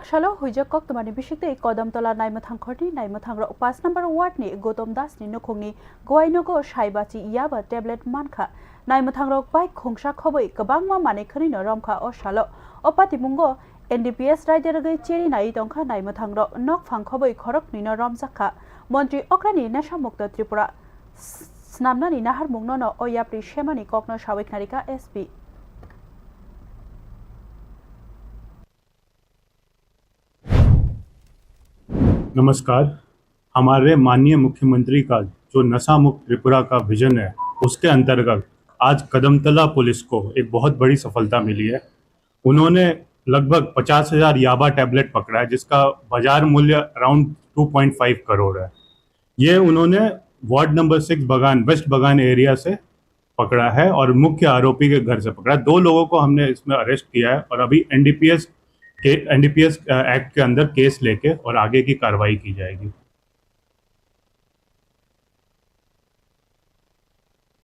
Bakshalo hujak kok temani bisikte kodam tola naimwthangrokni naimwthangrok 5 number ward ni Gotom Das ni nokhongni guwai nogo saibachi yaba tablet mankha naimwthangrok bai khongsa khoboi kabangma manekhani no romkha o salo opati mungo NDPS raidergai cheri nai tongkha naimwthangrok nok phangkhoboi khorok ni no romjakha Montri okrani nashamukta Tripura snamnani nahar mungno no oyapri shemani kokno sawiknarika SP नमस्कार। हमारे माननीय मुख्यमंत्री का जो नशा मुक्त त्रिपुरा का vision है उसके अंतर्गत आज कदमतला पुलिस को एक बहुत बड़ी सफलता मिली है। उन्होंने लगभग 50,000 याबा टैबलेट पकड़ा है जिसका बाजार मूल्य अराउंड 2.5 करोड़ है। ये उन्होंने वार्ड नंबर 6 बगान वेस्ट बगान एरिया से पकड़ा है और मुख्य आरोपी के घर से पकड़ा है। 2 लोगों को हमने इसमें अरेस्ट किया है और अभी एनडीपीएस एक्ट के अंदर केस लेके और आगे की कार्रवाई की जाएगी।